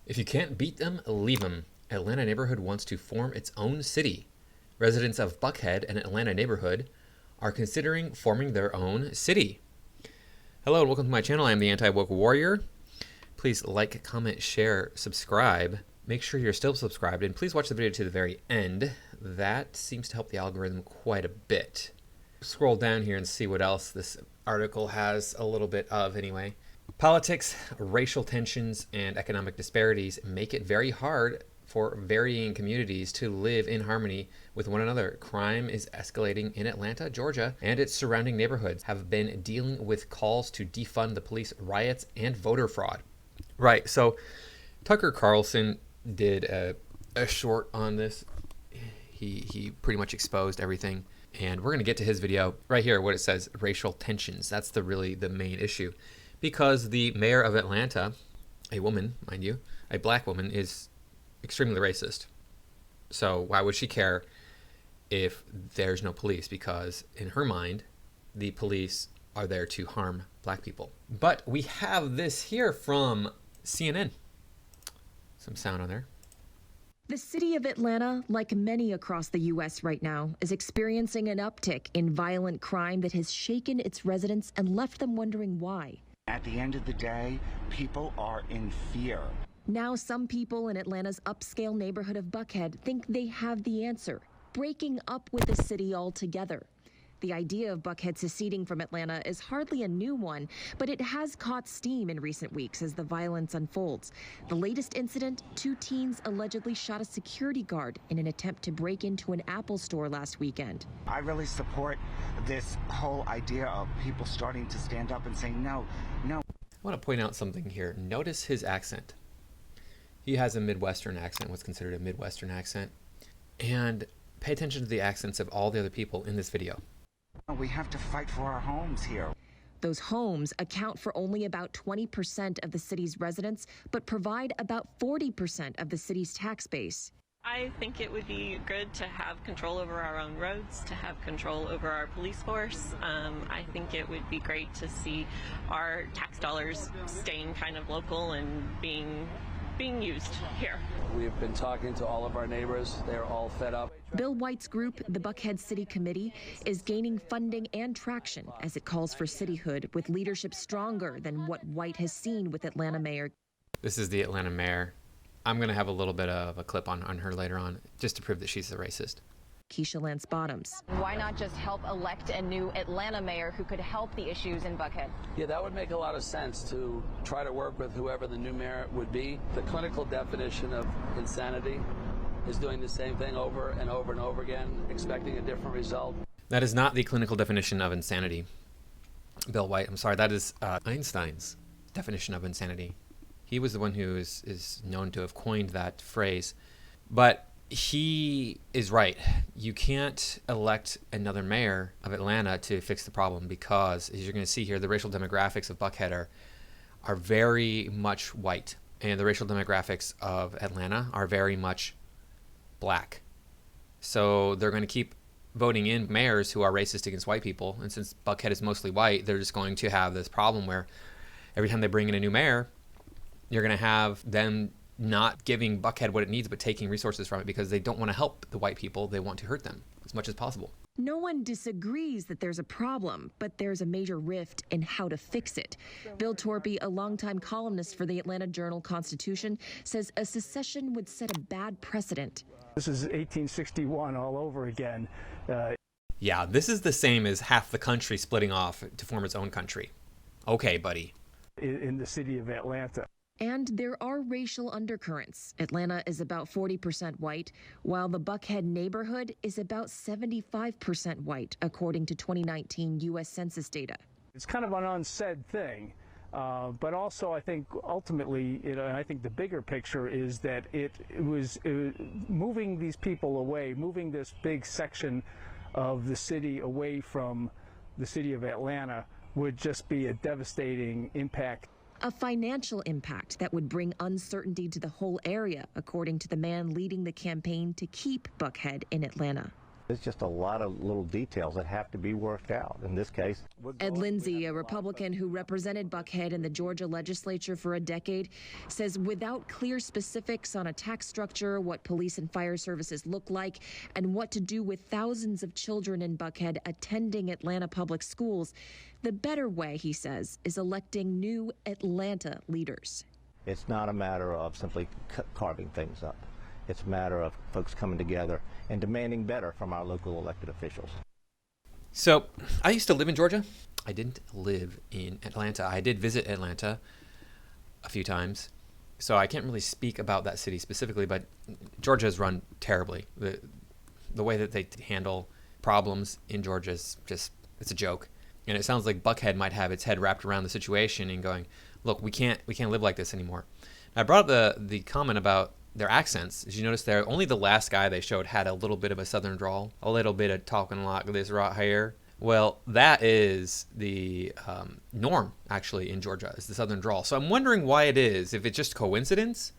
If you can't beat them, leave them. Atlanta neighborhood wants to form its own city. Residents of Buckhead, an Atlanta neighborhood, are considering forming their own city. Hello and welcome to my channel. I am the Anti-Woke Warrior. Please like, comment, share, subscribe. Make sure you're still subscribed, and please watch the video to the very end. That seems to help the algorithm quite a bit. Scroll down here and see what else this article has a little bit of anyway. Politics, racial tensions, and economic disparities make it very hard for varying communities to live in harmony with one another. Crime is escalating in Atlanta, Georgia, and its surrounding neighborhoods have been dealing with calls to defund the police, riots, and voter fraud. Right, so Tucker Carlson did a short on this. He pretty much exposed everything, and we're going to get to his video right here, what it says, racial tensions. That's really the main issue. Because the mayor of Atlanta, a woman, mind you, a black woman, is extremely racist. So why would she care if there's no police? Because in her mind, the police are there to harm black people. But we have this here from CNN. Some sound on there. The city of Atlanta, like many across the U.S. right now, is experiencing an uptick in violent crime that has shaken its residents and left them wondering why. At the end of the day, people are in fear. Now some people in Atlanta's upscale neighborhood of Buckhead think they have the answer, breaking up with the city altogether. The idea of Buckhead seceding from Atlanta is hardly a new one, but it has caught steam in recent weeks as the violence unfolds. The latest incident, 2 teens allegedly shot a security guard in an attempt to break into an Apple store last weekend. I really support this whole idea of people starting to stand up and saying, no. I want to point out something here. Notice his accent. He has a Midwestern accent, what's considered a Midwestern accent. And pay attention to the accents of all the other people in this video. We have to fight for our homes here. Those homes account for only about 20% of the city's residents, but provide about 40% of the city's tax base. I think it would be good to have control over our own roads, to have control over our police force. I think it would be great to see our tax dollars staying kind of local and being used here. We have been talking to all of our neighbors. They're all fed up. Bill White's group, the Buckhead City Committee, is gaining funding and traction as it calls for cityhood with leadership stronger than what White has seen with Atlanta Mayor. This is the Atlanta mayor. I'm going to have a little bit of a clip on her later on, just to prove that she's a racist. Keisha Lance Bottoms. Why not just help elect a new Atlanta mayor who could help the issues in Buckhead? Yeah, that would make a lot of sense to try to work with whoever the new mayor would be. The clinical definition of insanity is doing the same thing over and over and over again, expecting a different result. That is not the clinical definition of insanity. Bill White, I'm sorry, that is Einstein's definition of insanity. He was the one who is known to have coined that phrase. But he is right. You can't elect another mayor of Atlanta to fix the problem because, as you're going to see here, the racial demographics of Buckhead are very much white. And the racial demographics of Atlanta are very much black. So they're going to keep voting in mayors who are racist against white people. And since Buckhead is mostly white, they're just going to have this problem where every time they bring in a new mayor, you're going to have them not giving Buckhead what it needs, but taking resources from it because they don't want to help the white people. They want to hurt them as much as possible. No one disagrees that there's a problem, but there's a major rift in how to fix it. Bill Torpy, a longtime columnist for the Atlanta Journal-Constitution, says a secession would set a bad precedent. This is 1861 all over again. Yeah, this is the same as half the country splitting off to form its own country. Okay, buddy. In the city of Atlanta. And there are racial undercurrents. Atlanta is about 40% white, while the Buckhead neighborhood is about 75% white, according to 2019 U.S. Census data. It's kind of an unsaid thing, but also I think ultimately, and I think the bigger picture is that it was moving these people away, moving this big section of the city away from the city of Atlanta would just be a devastating impact. A financial impact that would bring uncertainty to the whole area, according to the man leading the campaign to keep Buckhead in Atlanta. There's just a lot of little details that have to be worked out. In this case, Ed Lindsay, a Republican who represented Buckhead in the Georgia legislature for a decade, says without clear specifics on a tax structure, what police and fire services look like, and what to do with thousands of children in Buckhead attending Atlanta public schools, the better way, he says, is electing new Atlanta leaders. it's not a matter of simply carving things up. It's a matter of folks coming together and demanding better from our local elected officials. So I used to live in Georgia. I didn't live in Atlanta. I did visit Atlanta a few times. So I can't really speak about that city specifically, but Georgia is run terribly. The way that they handle problems in Georgia is just, it's a joke. And it sounds like Buckhead might have its head wrapped around the situation and going, look, we can't live like this anymore. And I brought up the comment about their accents. As you notice there, only the last guy they showed had a little bit of a southern drawl, a little bit of talking like this right here. Well, that is the norm, actually, in Georgia, is the southern drawl. So I'm wondering why it is, if it's just coincidence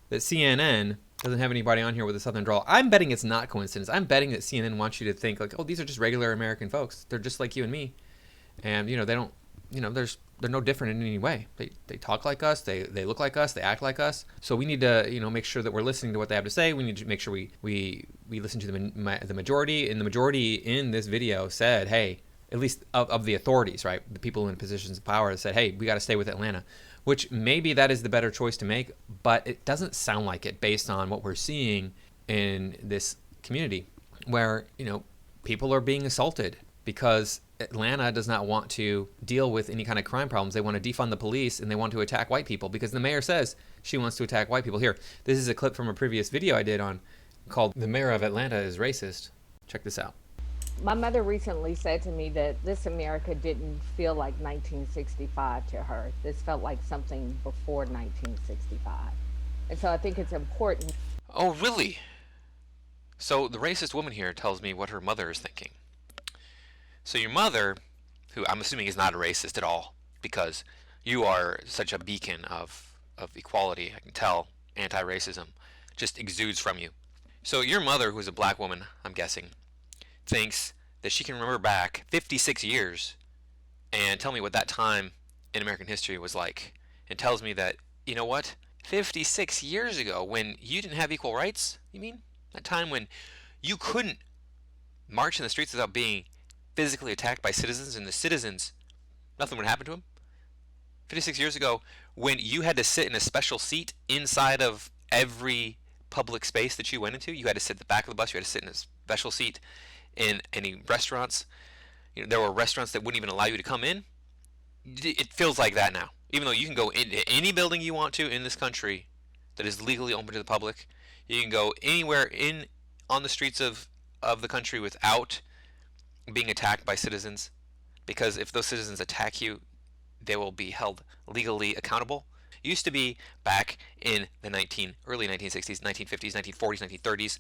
that CNN doesn't have anybody on here with a southern drawl. I'm betting it's not coincidence. I'm betting that CNN wants you to think, like, oh, these are just regular American folks. They're just like you and me. And, you know, they don't, you know, they're no different in any way. They talk like us. They look like us. They act like us. So we need to, you know, make sure that we're listening to what they have to say. We need to make sure we listen to the majority. And the majority in this video said, hey, at least of the authorities, right? The people in positions of power said, hey, we got to stay with Atlanta, which maybe that is the better choice to make, but it doesn't sound like it based on what we're seeing in this community where, you know, people are being assaulted because Atlanta does not want to deal with any kind of crime problems. They want to defund the police and they want to attack white people because the mayor says she wants to attack white people. Here, this is a clip from a previous video I did on called "The Mayor of Atlanta is Racist." Check this out. My mother recently said to me that this America didn't feel like 1965 to her. This felt like something before 1965. And so I think it's important. Oh, really? So the racist woman here tells me what her mother is thinking. So your mother, who I'm assuming is not a racist at all, because you are such a beacon of equality, I can tell, anti-racism, just exudes from you. So your mother, who is a black woman, I'm guessing, thinks that she can remember back 56 years and tell me what that time in American history was like, and tells me that, you know what, 56 years ago when you didn't have equal rights, you mean? That time when you couldn't march in the streets without being physically attacked by citizens, and the citizens, nothing would happen to them? 56 years ago when you had to sit in a special seat inside of every public space that you went into, you had to sit at the back of the bus, you had to sit in a special seat in any restaurants. You know, there were restaurants that wouldn't even allow you to come in. It feels like that now. Even though you can go into any building you want to in this country that is legally open to the public, you can go anywhere on the streets of the country without being attacked by citizens, because if those citizens attack you, they will be held legally accountable. It used to be back in the early 1960s, 1950s, 1940s, 1930s,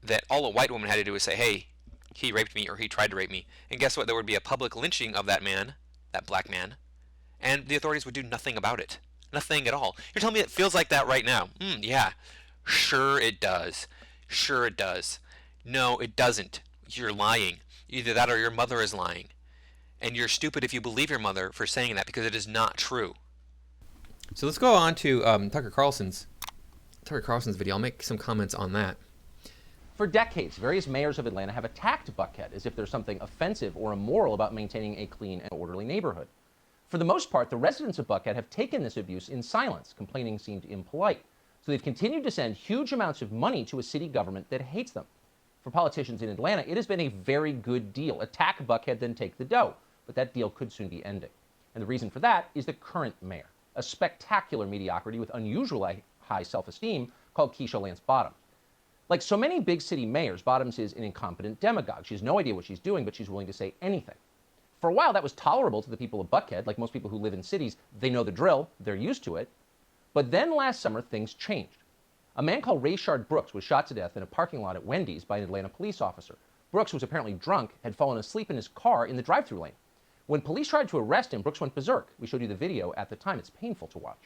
that all a white woman had to do was say, hey, he raped me or he tried to rape me. And guess what? There would be a public lynching of that man, that black man, and the authorities would do nothing about it. Nothing at all. You're telling me it feels like that right now? Yeah. Sure it does. Sure it does. No, it doesn't. You're lying. Either that or your mother is lying. And you're stupid if you believe your mother for saying that, because it is not true. So let's go on to Tucker Carlson's video. I'll make some comments on that. For decades, various mayors of Atlanta have attacked Buckhead as if there's something offensive or immoral about maintaining a clean and orderly neighborhood. For the most part, the residents of Buckhead have taken this abuse in silence. Complaining seemed impolite. So they've continued to send huge amounts of money to a city government that hates them. For politicians in Atlanta, it has been a very good deal. Attack Buckhead, then take the dough. But that deal could soon be ending. And the reason for that is the current mayor, a spectacular mediocrity with unusually high self-esteem called Keisha Lance Bottoms. Like so many big city mayors, Bottoms is an incompetent demagogue. She has no idea what she's doing, but she's willing to say anything. For a while, that was tolerable to the people of Buckhead. Like most people who live in cities, they know the drill. They're used to it. But then last summer, things changed. A man called Rayshard Brooks was shot to death in a parking lot at Wendy's by an Atlanta police officer. Brooks, who was apparently drunk, had fallen asleep in his car in the drive-thru lane. When police tried to arrest him, Brooks went berserk. We showed you the video at the time. It's painful to watch.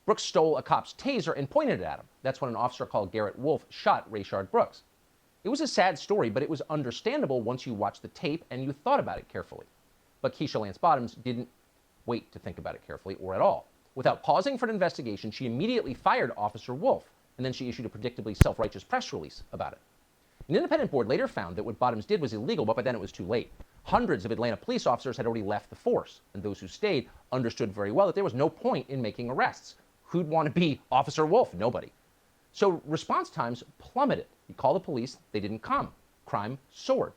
Brooks stole a cop's taser and pointed it at him. That's when an officer called Garrett Wolf shot Rayshard Brooks. It was a sad story, but it was understandable once you watched the tape and you thought about it carefully. But Keisha Lance Bottoms didn't wait to think about it carefully or at all. Without pausing for an investigation, she immediately fired Officer Wolf, and then she issued a predictably self-righteous press release about it. An independent board later found that what Bottoms did was illegal, but by then it was too late. Hundreds of Atlanta police officers had already left the force, and those who stayed understood very well that there was no point in making arrests. Who'd want to be Officer Wolf? Nobody. So response times plummeted. You call the police, they didn't come. Crime soared.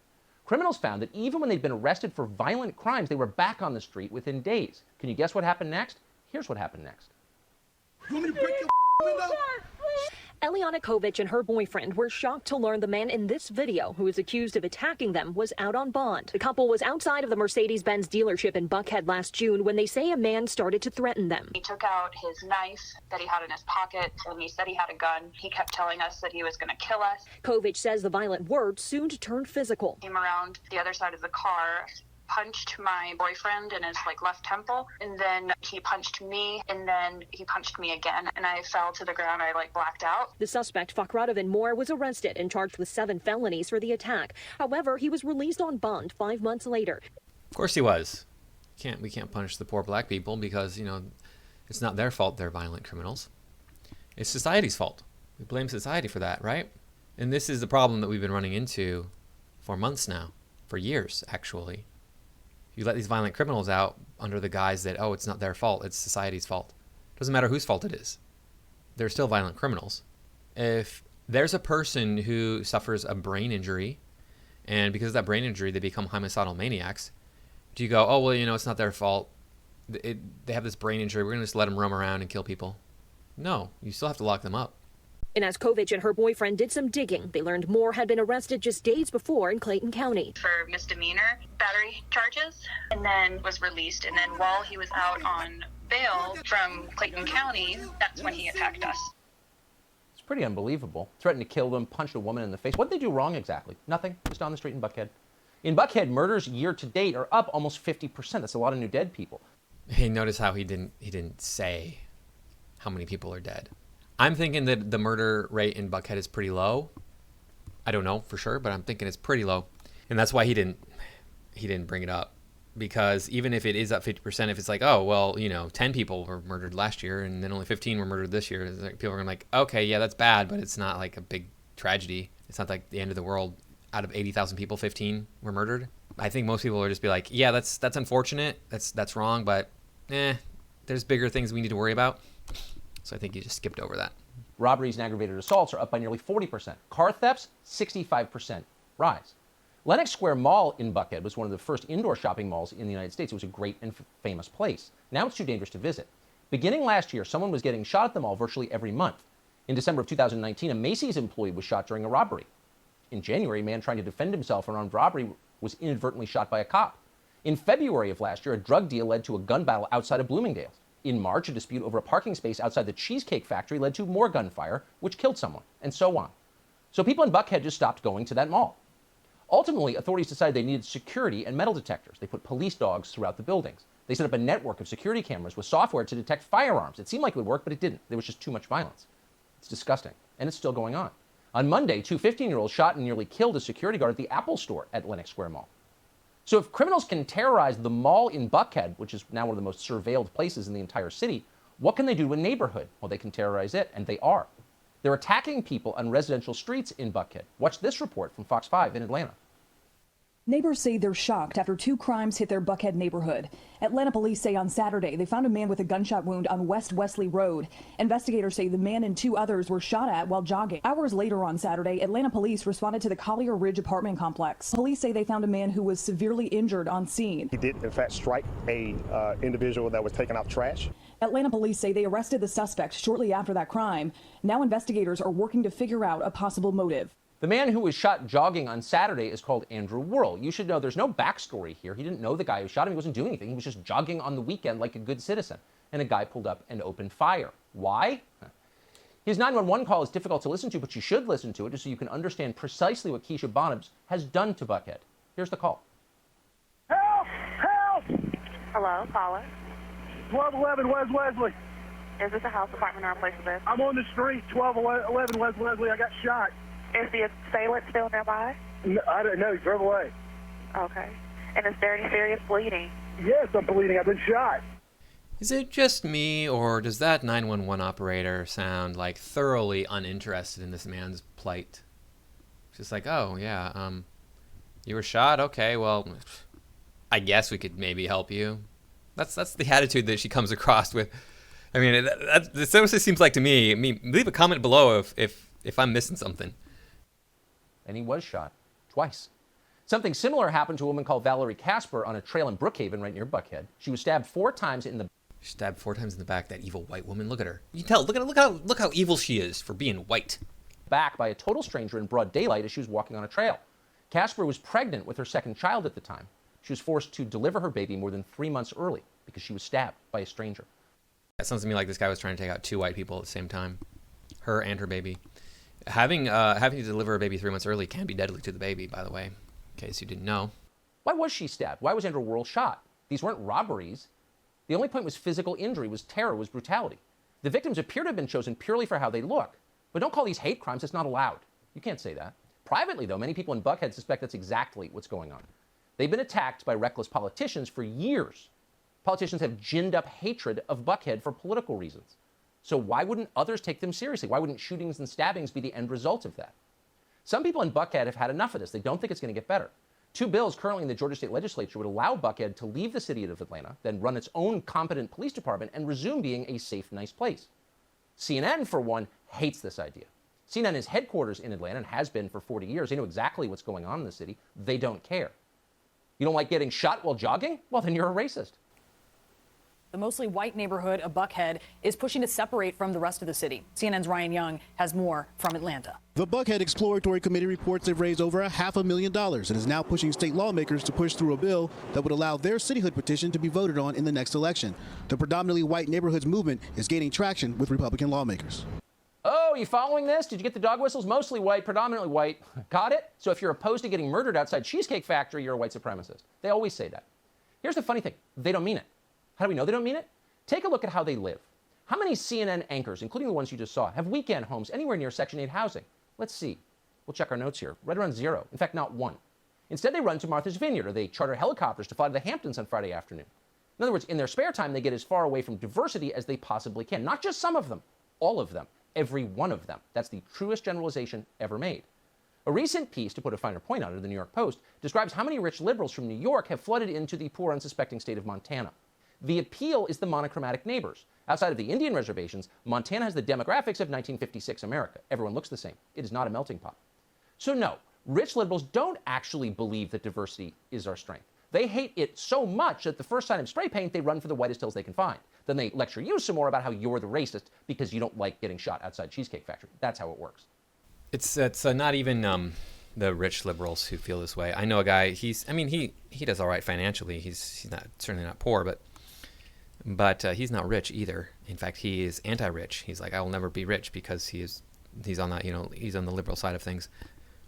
Criminals found that even when they'd been arrested for violent crimes, they were back on the street within days. Can you guess what happened next? Here's what happened next. You want me to break your window? Eliana Kovic and her boyfriend were shocked to learn the man in this video, who is accused of attacking them, was out on bond. The couple was outside of the Mercedes-Benz dealership in Buckhead last June when they say a man started to threaten them. He took out his knife that he had in his pocket, and he said he had a gun. He kept telling us that he was going to kill us. Kovic says the violent words soon turned physical. Came around the other side of the car, punched my boyfriend in his left temple, and then he punched me, and then he punched me again, and I fell to the ground. I blacked out. The suspect, Fakhradovan Moore, was arrested and charged with 7 felonies for the attack. However, he was released on bond 5 months later. Of course he was. We can't punish the poor black people because, it's not their fault they're violent criminals. It's society's fault. We blame society for that, right? And this is the problem that we've been running into for months now, for years, actually. You let these violent criminals out under the guise that, it's not their fault, it's society's fault. Doesn't matter whose fault it is. They're still violent criminals. If there's a person who suffers a brain injury, and because of that brain injury they become homicidal maniacs, do you go, it's not their fault, they have this brain injury, we're going to just let them roam around and kill people? No, you still have to lock them up. And as Kovic and her boyfriend did some digging, they learned Moore had been arrested just days before in Clayton County for misdemeanor battery charges, and then was released. And then while he was out on bail from Clayton County, that's when he attacked us. It's pretty unbelievable. Threatened to kill them, punched a woman in the face. What did they do wrong exactly? Nothing. Just on the street in Buckhead. In Buckhead, murders year to date are up almost 50%. That's a lot of new dead people. Hey, notice how he didn't say how many people are dead. I'm thinking that the murder rate in Buckhead is pretty low. I don't know for sure, but I'm thinking it's pretty low. And that's why he didn't bring it up. Because even if it is up 50%, if it's 10 people were murdered last year and then only 15 were murdered this year, people are going to okay, yeah, that's bad, but it's not like a big tragedy. It's not like the end of the world. Out of 80,000 people, 15 were murdered. I think most people will just be like, yeah, that's unfortunate. That's wrong, but there's bigger things we need to worry about. So I think you just skipped over that. Robberies and aggravated assaults are up by nearly 40%. Car thefts, 65% rise. Lenox Square Mall in Buckhead was one of the first indoor shopping malls in the United States. It was a great and famous place. Now it's too dangerous to visit. Beginning last year, someone was getting shot at the mall virtually every month. In December of 2019, a Macy's employee was shot during a robbery. In January, a man trying to defend himself in an armed robbery was inadvertently shot by a cop. In February of last year, a drug deal led to a gun battle outside of Bloomingdale's. In March, a dispute over a parking space outside the Cheesecake Factory led to more gunfire, which killed someone, and so on. So people in Buckhead just stopped going to that mall. Ultimately, authorities decided they needed security and metal detectors. They put police dogs throughout the buildings. They set up a network of security cameras with software to detect firearms. It seemed like it would work, but it didn't. There was just too much violence. It's disgusting, and it's still going on. On Monday, 2 15-year-olds shot and nearly killed a security guard at the Apple Store at Lenox Square Mall. So if criminals can terrorize the mall in Buckhead, which is now one of the most surveilled places in the entire city, what can they do to a neighborhood? Well, they can terrorize it, and they are. They're attacking people on residential streets in Buckhead. Watch this report from Fox 5 in Atlanta. Neighbors say they're shocked after 2 crimes hit their Buckhead neighborhood. Atlanta police say on Saturday they found a man with a gunshot wound on West Wesley Road. Investigators say the man and 2 others were shot at while jogging. Hours later on Saturday, Atlanta police responded to the Collier Ridge apartment complex. Police say they found a man who was severely injured on scene. He did, in fact, strike a individual that was taking out trash. Atlanta police say they arrested the suspect shortly after that crime. Now investigators are working to figure out a possible motive. The man who was shot jogging on Saturday is called Andrew Worrell. You should know there's no backstory here. He didn't know the guy who shot him. He wasn't doing anything. He was just jogging on the weekend like a good citizen. And a guy pulled up and opened fire. Why? His 911 call is difficult to listen to, but you should listen to it just so you can understand precisely what Keisha Bottoms has done to Buckhead. Here's the call. Help! Help! Hello, caller. 1211 West Wesley. Is this a house, apartment, or a place of business? I'm on the street, 1211 West Wesley. I got shot. Is the assailant still nearby? No, I don't know. He drove away. Okay. And is there any serious bleeding? Yes, I'm bleeding. I've been shot. Is it just me, or does that 911 operator sound like thoroughly uninterested in this man's plight? Just like, oh, yeah, you were shot? Okay, well, I guess we could maybe help you. That's the attitude that she comes across with. I mean, that seriously seems like to me. I mean, leave a comment below if I'm missing something. And he was shot twice. Something similar happened to a woman called Valerie Casper on a trail in Brookhaven right near Buckhead. She was stabbed 4 times in the Stabbed 4 times in the back. That evil white woman. Look at her. You can tell. Look how evil she is for being white. back by a total stranger in broad daylight as she was walking on a trail. Casper was pregnant with her second child at the time. She was forced to deliver her baby more than 3 months early because she was stabbed by a stranger. That sounds to me like this guy was trying to take out 2 white people at the same time, her and her baby. Having to deliver a baby 3 months early can be deadly to the baby, by the way, in case you didn't know. Why was she stabbed? Why was Andrew Worrell shot? These weren't robberies. The only point was physical injury, was terror, was brutality. The victims appear to have been chosen purely for how they look. But don't call these hate crimes. It's not allowed. You can't say that. Privately, though, many people in Buckhead suspect that's exactly what's going on. They've been attacked by reckless politicians for years. Politicians have ginned up hatred of Buckhead for political reasons. So why wouldn't others take them seriously? Why wouldn't shootings and stabbings be the end result of that? Some people in Buckhead have had enough of this. They don't think it's going to get better. 2 bills currently in the Georgia State Legislature would allow Buckhead to leave the city of Atlanta, then run its own competent police department and resume being a safe, nice place. CNN, for one, hates this idea. CNN is headquarters in Atlanta and has been for 40 years. They know exactly what's going on in the city. They don't care. You don't like getting shot while jogging? Well, then you're a racist. The mostly white neighborhood of Buckhead is pushing to separate from the rest of the city. CNN's Ryan Young has more from Atlanta. The Buckhead Exploratory Committee reports they've raised over $500,000 and is now pushing state lawmakers to push through a bill that would allow their cityhood petition to be voted on in the next election. The predominantly white neighborhoods movement is gaining traction with Republican lawmakers. Oh, you following this? Did you get the dog whistles? Mostly white, predominantly white. Got it? So if you're opposed to getting murdered outside Cheesecake Factory, you're a white supremacist. They always say that. Here's the funny thing. They don't mean it. How do we know they don't mean it? Take a look at how they live. How many CNN anchors, including the ones you just saw, have weekend homes anywhere near Section 8 housing? Let's see. We'll check our notes here. Right around 0. In fact, not 1. Instead, they run to Martha's Vineyard, or they charter helicopters to fly to the Hamptons on Friday afternoon. In other words, in their spare time, they get as far away from diversity as they possibly can. Not just some of them, all of them, every one of them. That's the truest generalization ever made. A recent piece, to put a finer point on it, in the New York Post, describes how many rich liberals from New York have flooded into the poor, unsuspecting state of Montana. The appeal is the monochromatic neighbors. Outside of the Indian reservations, Montana has the demographics of 1956 America. Everyone looks the same. It is not a melting pot. So no, rich liberals don't actually believe that diversity is our strength. They hate it so much that the first sign of spray paint, they run for the whitest hills they can find. Then they lecture you some more about how you're the racist because you don't like getting shot outside Cheesecake Factory. That's how it works. It's not even the rich liberals who feel this way. I know a guy. He does all right financially. He's certainly not poor, but he's not rich either. In fact, he is anti-rich. He's like, I will never be rich because he's on that, he's on the liberal side of things,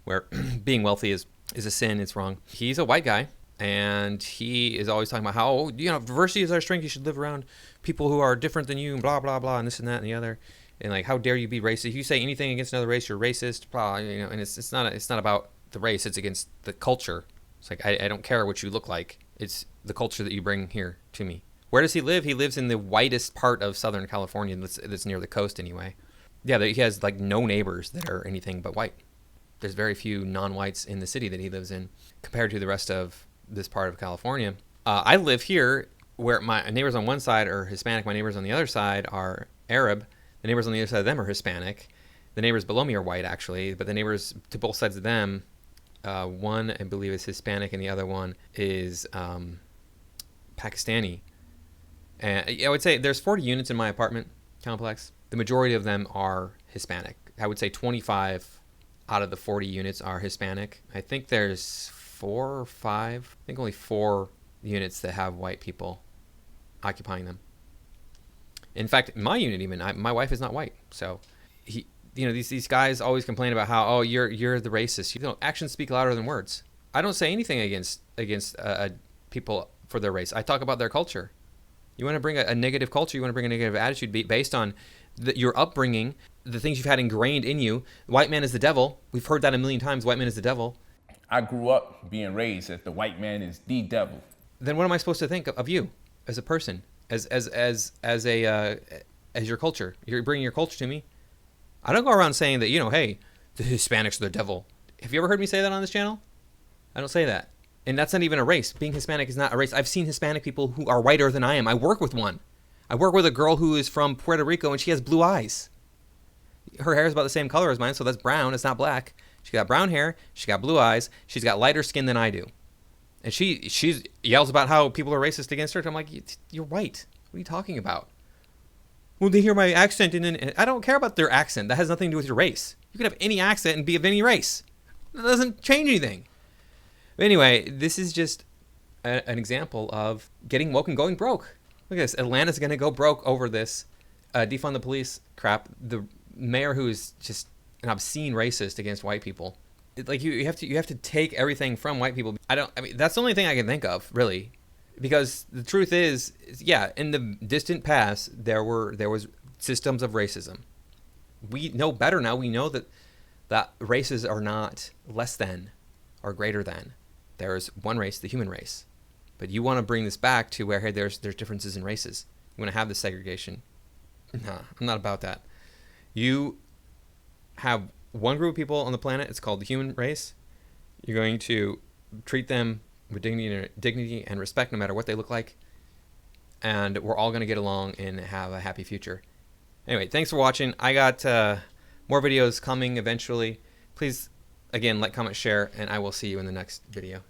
where being wealthy is a sin. It's wrong. He's a white guy, and he is always talking about how diversity is our strength. You should live around people who are different than you, and blah blah blah, and this and that and the other. And like, how dare you be racist? If you say anything against another race, you're racist. Blah, and it's not about the race. It's against the culture. It's like I don't care what you look like. It's the culture that you bring here to me. Where does he live? He lives in the whitest part of Southern California that's near the coast anyway. Yeah, he has like no neighbors that are anything but white. There's very few non-whites in the city that he lives in compared to the rest of this part of California. I live here where my neighbors on one side are Hispanic. My neighbors on the other side are Arab. The neighbors on the other side of them are Hispanic. The neighbors below me are white, actually, but the neighbors to both sides of them, one I believe is Hispanic and the other one is Pakistani. And I would say there's 40 units in my apartment complex. The majority of them are Hispanic. I would say 25 out of the 40 units are Hispanic. I think there's 4 or 5, I think only 4 units that have white people occupying them. In fact, my unit even, my wife is not white. So these guys always complain about how, you're the racist. Actions speak louder than words. I don't say anything against people for their race. I talk about their culture. You want to bring a negative culture, you want to bring a negative attitude based on your upbringing, the things you've had ingrained in you. White man is the devil. We've heard that a million times. White man is the devil. I grew up being raised as the white man is the devil. Then what am I supposed to think of you as a person, as your culture? You're bringing your culture to me. I don't go around saying that, hey, the Hispanics are the devil. Have you ever heard me say that on this channel? I don't say that. And that's not even a race. Being Hispanic is not a race. I've seen Hispanic people who are whiter than I am. I work with one. I work with a girl who is from Puerto Rico, and she has blue eyes. Her hair is about the same color as mine, so that's brown. It's not black. She got brown hair. She got blue eyes. She's got lighter skin than I do. And she yells about how people are racist against her. I'm like, you're white. What are you talking about? Well, they hear my accent, and I don't care about their accent. That has nothing to do with your race. You can have any accent and be of any race. That doesn't change anything. But anyway, this is just an example of getting woke and going broke. Look at this. Atlanta's going to go broke over this defund the police crap. The mayor, who is just an obscene racist against white people. Like you have to take everything from white people. That's the only thing I can think of, really. Because the truth is, yeah, in the distant past, there was systems of racism. We know better now. We know that races are not less than or greater than. There is one race, the human race. But you want to bring this back to where, hey, there's differences in races. You want to have this segregation. Nah, I'm not about that. You have one group of people on the planet. It's called the human race. You're going to treat them with dignity and respect, no matter what they look like. And we're all going to get along and have a happy future. Anyway, thanks for watching. I got more videos coming eventually. Please, again, like, comment, share, and I will see you in the next video.